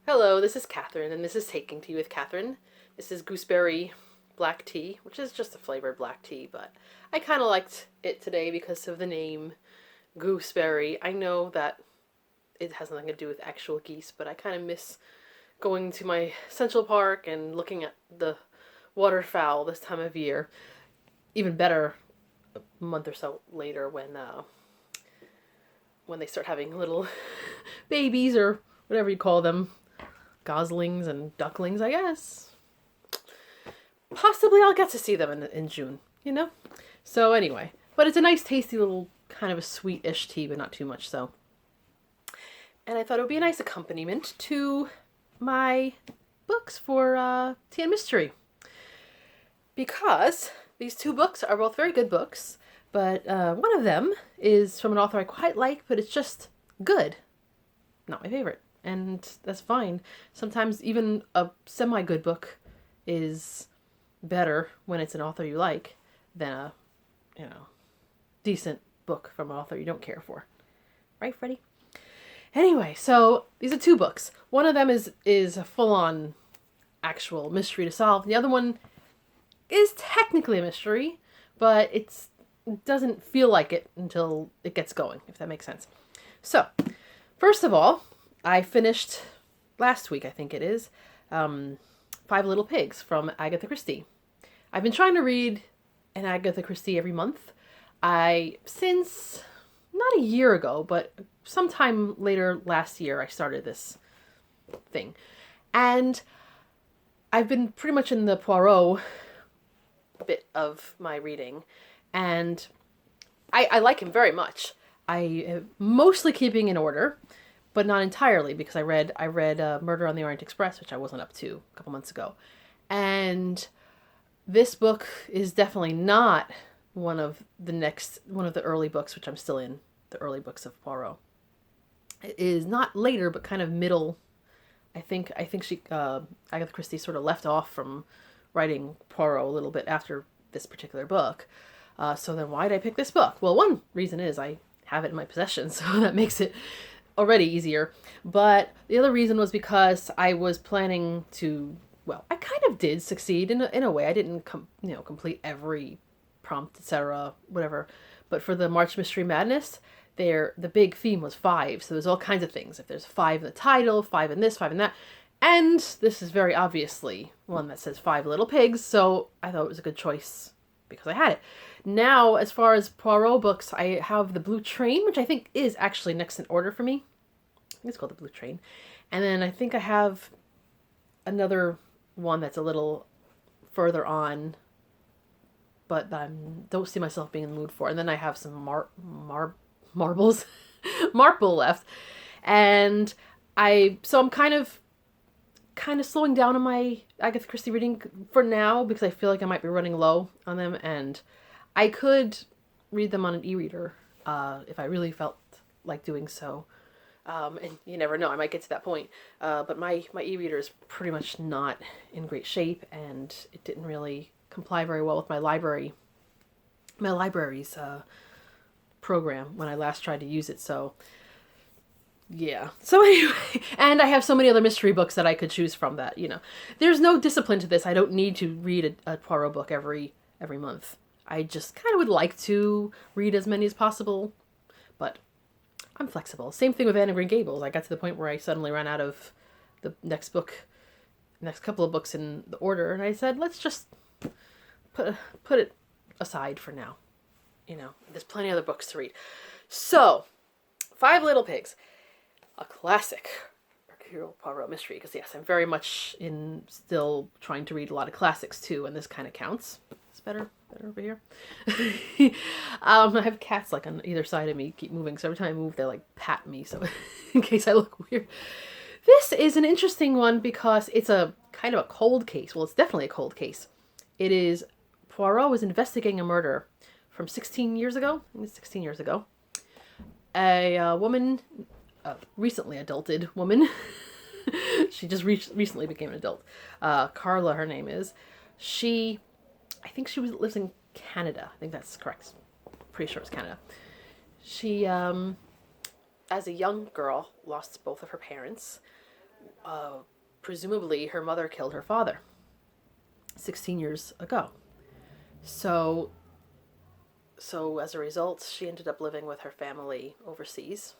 Hello, this is Catherine, and this is Taking Tea with Catherine. This is gooseberry black tea, which is just a flavored black tea, but I kind of liked it today because of the name gooseberry. I know that it has nothing to do with actual geese, but I kind of miss going to my Central Park and looking at the waterfowl this time of year. Even better a month or so later when they start having little babies or whatever you call them, goslings and ducklings, I guess. Possibly I'll get to see them in June, you know? So anyway, but it's a nice tasty little kind of a sweet-ish tea, but not too much so. And I thought it would be a nice accompaniment to my books for Tea and Mystery. Because these two books are both very good books, but one of them is from an author I quite like, but it's just good. Not my favorite. And that's fine. Sometimes even a semi-good book is better when it's an author you like than a, decent book from an author you don't care for. Right, Freddie? Anyway, so these are two books. One of them is a full-on actual mystery to solve. The other one is technically a mystery, but it doesn't feel like it until it gets going, if that makes sense. So, first of all, I finished last week, I think it is, Five Little Pigs from Agatha Christie. I've been trying to read an Agatha Christie every month. Since not a year ago, but sometime later last year, I started this thing. And I've been pretty much in the Poirot bit of my reading, and I like him very much. I am mostly keeping in order, but not entirely, because I read Murder on the Orient Express, which I wasn't up to a couple months ago. And this book is definitely not one of the early books, which I'm still in, the early books of Poirot. It is not later, but kind of middle. I think Agatha Christie sort of left off from writing Poirot a little bit after this particular book. So then why did I pick this book? Well, one reason is I have it in my possession, so that makes it already easier. But the other reason was because I was planning to, well, I kind of did succeed in a way. I didn't complete every prompt, etc., whatever. But for the March Mystery Madness, the big theme was 5. So there's all kinds of things. If there's 5 in the title, 5 in this, 5 in that. And this is very obviously one that says 5 Little Pigs, so I thought it was a good choice because I had it. Now, as far as Poirot books, I have The Blue Train, which I think is actually next in order for me. I think it's called The Blue Train. And then I think I have another one that's a little further on, but I don't see myself being in the mood for. And then I have some marbles, Marple left. And I'm kind of slowing down on my Agatha Christie reading for now because I feel like I might be running low on them, and I could read them on an e-reader if I really felt like doing so. And you never know, I might get to that point. But my e-reader is pretty much not in great shape, and it didn't really comply very well with my library's program when I last tried to use it. So yeah. So anyway, and I have so many other mystery books that I could choose from that, There's no discipline to this. I don't need to read a Poirot book every month. I just kind of would like to read as many as possible, but I'm flexible. Same thing with Anne of Green Gables. I got to the point where I suddenly ran out of the next couple of books in the order, and I said, let's just put it aside for now. There's plenty of other books to read. So, 5 Little Pigs. A classic Hercule Poirot mystery, because yes, I'm very much still trying to read a lot of classics too, and this kind of counts. It's better over here. I have cats like on either side of me, keep moving, so every time I move, they like pat me, so in case I look weird. This is an interesting one because it's a kind of a cold case. Well, it's definitely a cold case. It is, Poirot was investigating a murder from 16 years ago. I think it's 16 years ago. A woman, recently adulted woman. She just recently became an adult. Carla, her name is. I think she lives in Canada. I think that's correct. Pretty sure it's Canada. She, as a young girl, lost both of her parents. presumably her mother killed her father 16 years ago. So as a result, she ended up living with her family overseas,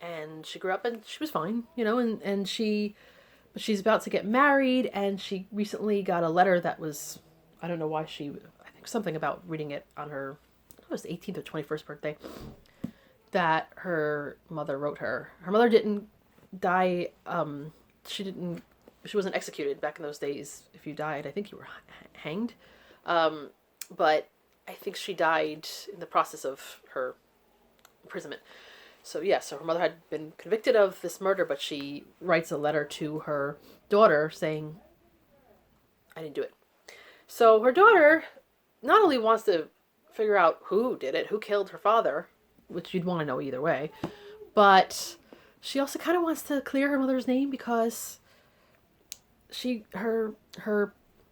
and she grew up and she was fine, but she's about to get married, and she recently got a letter that was, I don't know why I think something about reading it on her, it was 18th or 21st birthday, that her mother wrote her. Her mother didn't die, she wasn't executed back in those days. If you died, I think you were hanged. But I think she died in the process of her imprisonment. So her mother had been convicted of this murder, but she writes a letter to her daughter saying, I didn't do it. So her daughter not only wants to figure out who did it, who killed her father, which you'd want to know either way, but she also kind of wants to clear her mother's name because her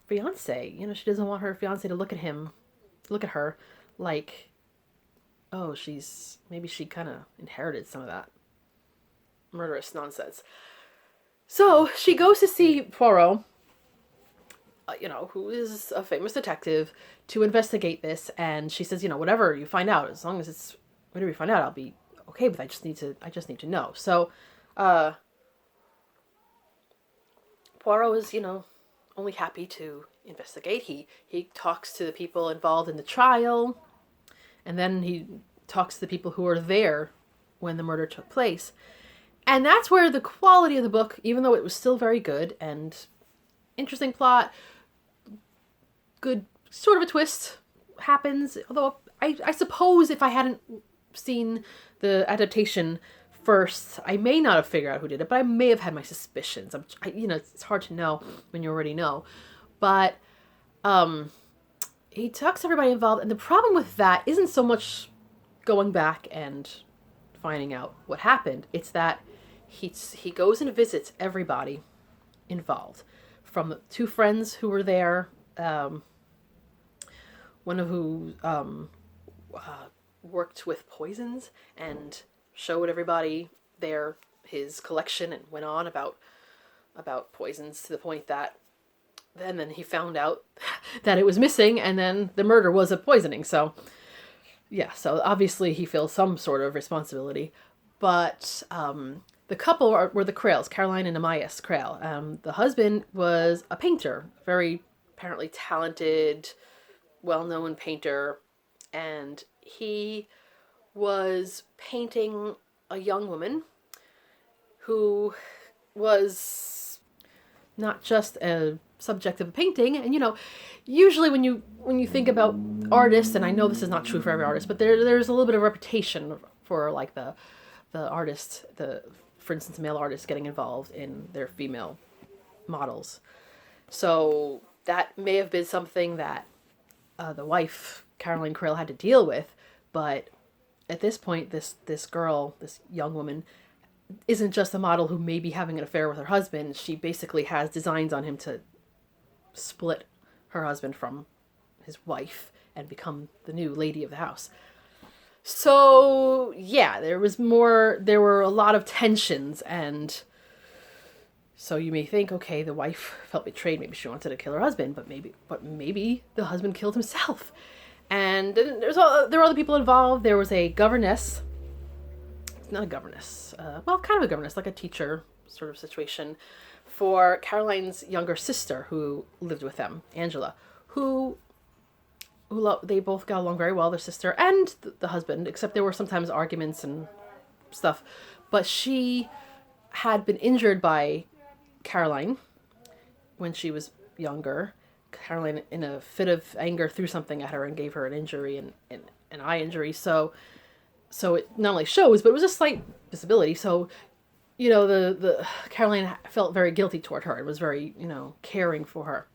fiance, she doesn't want her fiance to look at her like, oh, maybe she kind of inherited some of that murderous nonsense. So she goes to see Poirot, who is a famous detective, to investigate this. And she says, whatever you find out, as long as it's whatever you find out, I'll be okay with. I just need to know. So, Poirot is, only happy to investigate. He talks to the people involved in the trial. And then he talks to the people who were there when the murder took place. And that's where the quality of the book, even though it was still very good and interesting plot, good sort of a twist happens. Although I suppose if I hadn't seen the adaptation first, I may not have figured out who did it, but I may have had my suspicions. It's hard to know when you already know. But he talks to everybody involved, and the problem with that isn't so much going back and finding out what happened. It's that he goes and visits everybody involved, from the two friends who were there, one of who worked with poisons and showed everybody there his collection and went on about poisons to the point that then he found out that it was missing, and then the murder was a poisoning. So so obviously he feels some sort of responsibility. But the couple were the Crails, Caroline and Amias Crail. The husband was a painter, very apparently talented, well-known painter, and he was painting a young woman who was not just a subject of a painting. And usually when you think about artists, and I know this is not true for every artist, but there's a little bit of reputation for like the artist, for instance, male artists getting involved in their female models. So that may have been something that the wife, Caroline Crail, had to deal with. But at this point, this girl, this young woman, isn't just a model who may be having an affair with her husband. She basically has designs on him to split her husband from his wife and become the new lady of the house. So there were a lot of tensions, and so you may think, okay, the wife felt betrayed, maybe she wanted to kill her husband, but maybe the husband killed himself. And there were other people involved. There was a governess, not a governess, kind of a governess, like a teacher sort of situation, for Caroline's younger sister who lived with them, Angela, who they both got along very well, their sister and the husband, except there were sometimes arguments and stuff. But she had been injured by Caroline when she was younger. Caroline, in a fit of anger, threw something at her and gave her an injury, and an eye injury. So it not only shows, but it was a slight disability. So, the Caroline felt very guilty toward her and was very, caring for her.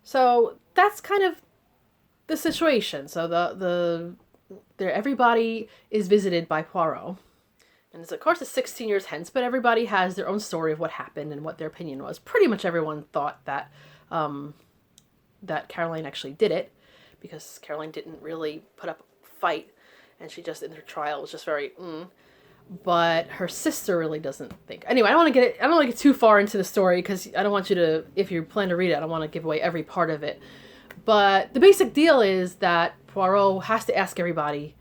So that's kind of the situation. So everybody is visited by Poirot. And it's, of course, it's 16 years hence, but everybody has their own story of what happened and what their opinion was. Pretty much everyone thought that that Caroline actually did it, because Caroline didn't really put up a fight, and she just, in her trial, was just very, but her sister really doesn't think. Anyway, I don't want to get too far into the story because I don't want you to, if you plan to read it, I don't want to give away every part of it. But the basic deal is that Poirot has to ask everybody,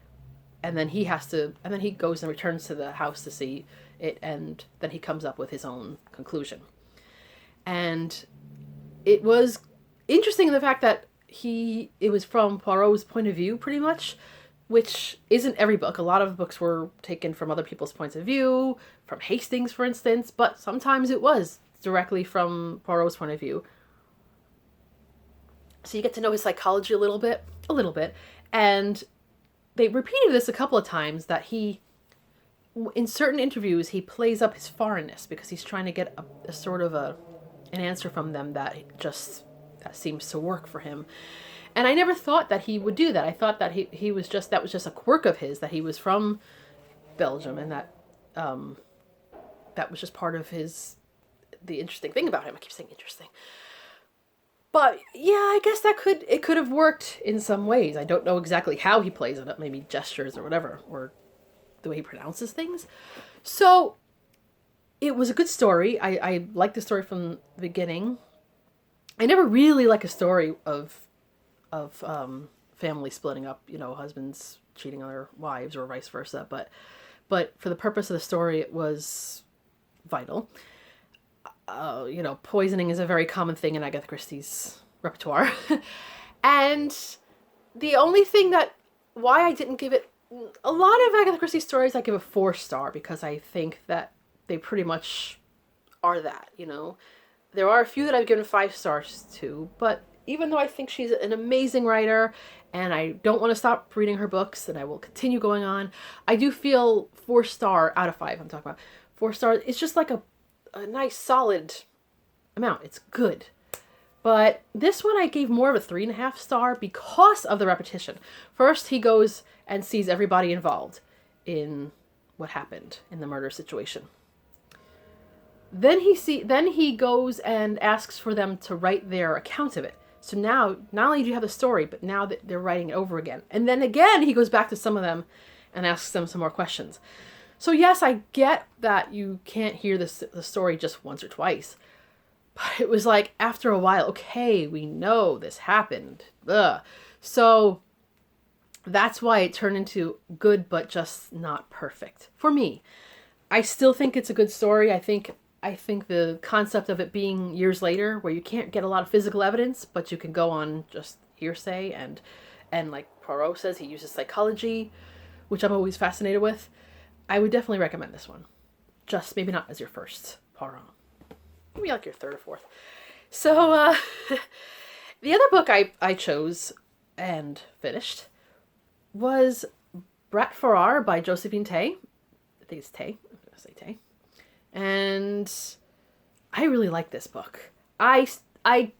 and then he goes and returns to the house to see it, and then he comes up with his own conclusion. And it was interesting in the fact that it was from Poirot's point of view, pretty much, which isn't every book. A lot of books were taken from other people's points of view, from Hastings, for instance, but sometimes it was directly from Poirot's point of view. So you get to know his psychology a little bit, and they repeated this a couple of times, that in certain interviews, he plays up his foreignness because he's trying to get a sort of an answer from them that seems to work for him. And I never thought that he would do that. I thought that that was just a quirk of his, that he was from Belgium, and that was just part of the interesting thing about him. I keep saying interesting. But yeah, I guess it could have worked in some ways. I don't know exactly how he plays it up, maybe gestures or whatever, or the way he pronounces things. So it was a good story. I liked the story from the beginning. I never really like a story of family splitting up, husbands cheating on their wives or vice versa. But for the purpose of the story, it was vital. Poisoning is a very common thing in Agatha Christie's repertoire. And the only thing why I didn't give it, a lot of Agatha Christie stories I give a 4-star, because I think that they pretty much are that, There are a few that I've given 5 stars to, but even though I think she's an amazing writer and I don't want to stop reading her books and I will continue going on, I do feel 4-star out of 5, I'm talking about 4 stars. It's just like a nice solid amount. It's good. But this one I gave more of a 3.5 star because of the repetition. First, he goes and sees everybody involved in what happened in the murder situation. Then he goes and asks for them to write their account of it. So now, not only do you have the story, but now that they're writing it over again. And then again, he goes back to some of them and asks them some more questions. So yes, I get that you can't hear the story just once or twice. But it was like, after a while, okay, we know this happened. Ugh. So that's why it turned into good, but just not perfect. For me. I still think it's a good story. I think the concept of it being years later, where you can't get a lot of physical evidence, but you can go on just hearsay, and like Poirot says, he uses psychology, which I'm always fascinated with. I would definitely recommend this one. Just maybe not as your first Poirot. Maybe like your third or fourth. So, the other book I chose and finished was Brat Farrar by Josephine Tay. I think it's Tay. I'm going to say Tay. And I really like this book. I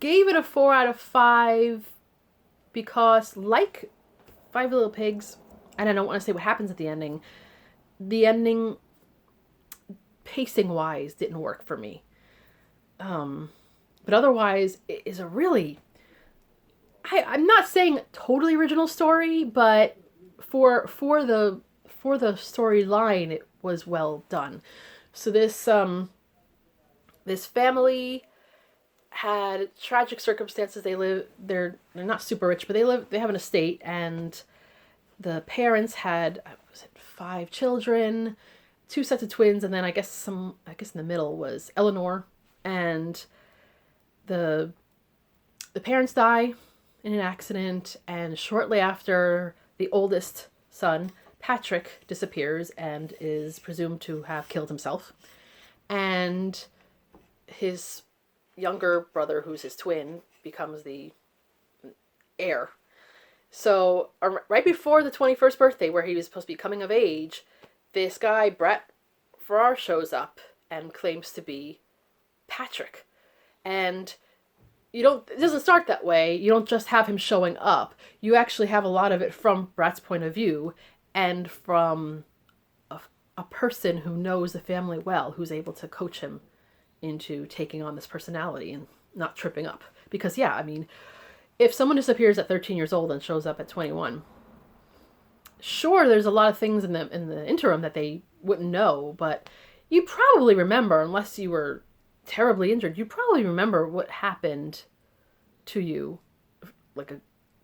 gave it a 4 out of 5 because, like Five Little Pigs, and I don't want to say what happens at the ending pacing-wise didn't work for me. But otherwise, it is a really... I'm not saying totally original story, but for the storyline, it was well done. So this family had tragic circumstances. They're not super rich, but they have an estate, and the parents had 5 children, 2 sets of twins, and then I guess in the middle was Eleanor, and the parents die in an accident, and shortly after, the oldest son, Patrick, disappears and is presumed to have killed himself. And his younger brother, who's his twin, becomes the heir. So right before the 21st birthday, where he was supposed to be coming of age, this guy, Brat Farrar, shows up and claims to be Patrick. And it doesn't start that way. You don't just have him showing up. You actually have a lot of it from Brat's point of view and from a person who knows the family well, who's able to coach him into taking on this personality and not tripping up. Because, yeah, I mean, if someone disappears at 13 years old and shows up at 21, sure, there's a lot of things in the interim that they wouldn't know, but you probably remember, unless you were terribly injured, you probably remember what happened to you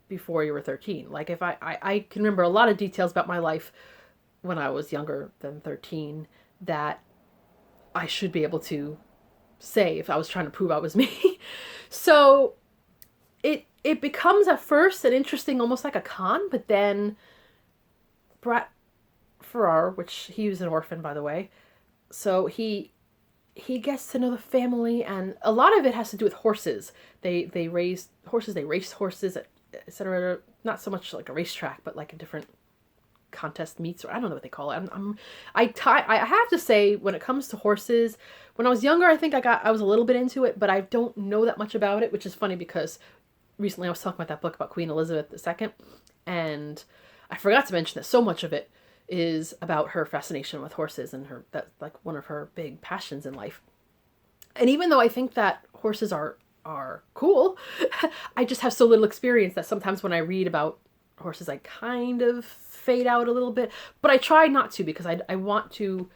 before you were 13. Like if I can remember a lot of details about my life when I was younger than 13 that I should be able to say if I was trying to prove I was me. So it becomes at first an interesting, almost like a con, but then Brat Farrar, which he was an orphan, by the way, so he gets to know the family, and a lot of it has to do with horses. They raise horses, they race horses, etc. Not so much like a racetrack, but like a different contest meets, or I don't know what they call it. I have to say, when it comes to horses, when I was younger, I think I was a little bit into it, but I don't know that much about it, which is funny because recently I was talking about that book about Queen Elizabeth II, and I forgot to mention that so much of it is about her fascination with horses and that's like one of her big passions in life. And even though I think that horses are cool, I just have so little experience that sometimes when I read about horses, I kind of fade out a little bit. But I try not to, because I want to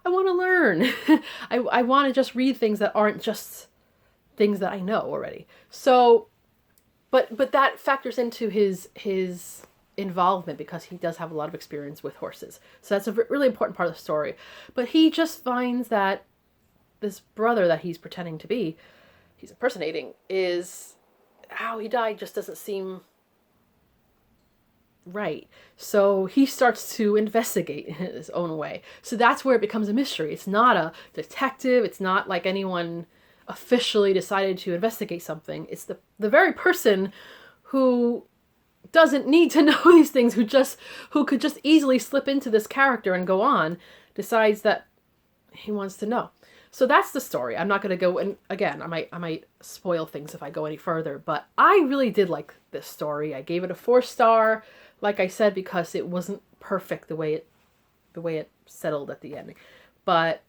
learn. I want to just read things that aren't just things that I know already. So, but that factors into his involvement, because he does have a lot of experience with horses. So that's a really important part of the story. But he just finds that this brother that he's pretending to be, he's impersonating, is how he died just doesn't seem right. So he starts to investigate in his own way. So that's where it becomes a mystery. It's not a detective. It's not like anyone officially decided to investigate something. It's the very person who doesn't need to know these things, who could just easily slip into this character and go on, decides that he wants to know. So that's the story. I'm not going to go, and again, I might spoil things if I go any further, but I really did like this story. I gave it a 4-star, like I said, because it wasn't perfect the way it settled at the end, but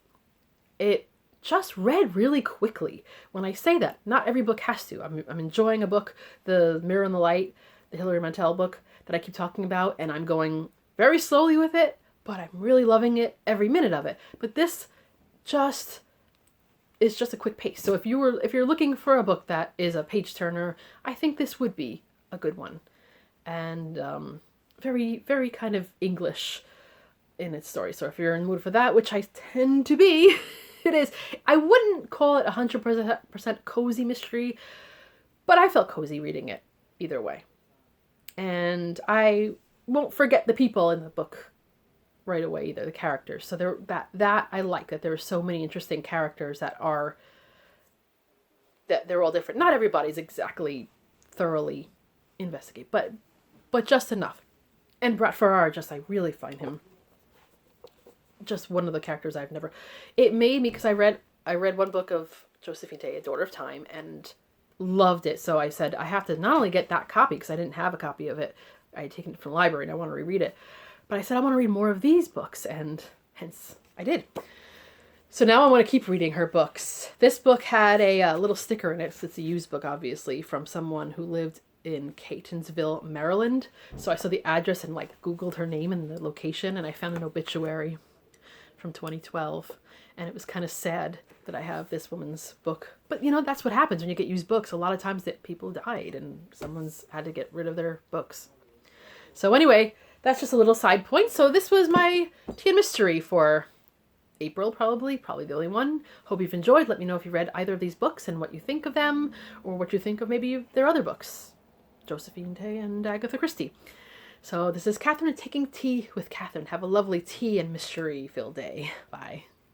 it just read really quickly. When I say that, not every book has to. I'm enjoying a book, The Mirror and the Light, the Hilary Mantel book that I keep talking about, and I'm going very slowly with it, but I'm really loving it every minute of it. But this just is just a quick pace. So if you're looking for a book that is a page turner, I think this would be a good one. And very, very kind of English in its story. So if you're in the mood for that, which I tend to be, it is. I wouldn't call it 100% cozy mystery, but I felt cozy reading it either way. And I won't forget the people in the book right away either, the characters. So that I like, that there are so many interesting characters that they're all different. Not everybody's exactly thoroughly investigated, but just enough. And Brat Farrar, I really find him just one of the characters it made me, because I read one book of Josephine, A Daughter of Time, and loved it. So I said, I have to not only get that copy, because I didn't have a copy of it, I had taken it from the library and I want to reread it, but I said I want to read more of these books, and hence I did. So now I want to keep reading her books. This book had a little sticker in it, so it's a used book, obviously, from someone who lived in Catonsville, Maryland. So I saw the address and Googled her name and the location, and I found an obituary from 2012, and it was kind of sad that I have this woman's book. But that's what happens when you get used books. A lot of times that people died and someone's had to get rid of their books. So anyway, that's just a little side point. So this was my tea and mystery for April, probably the only one. Hope you've enjoyed. Let me know if you read either of these books and what you think of them, or what you think of maybe their other books, Josephine and Agatha Christie. So this is Catherine taking tea with Catherine. Have a lovely tea and mystery-filled day. Bye.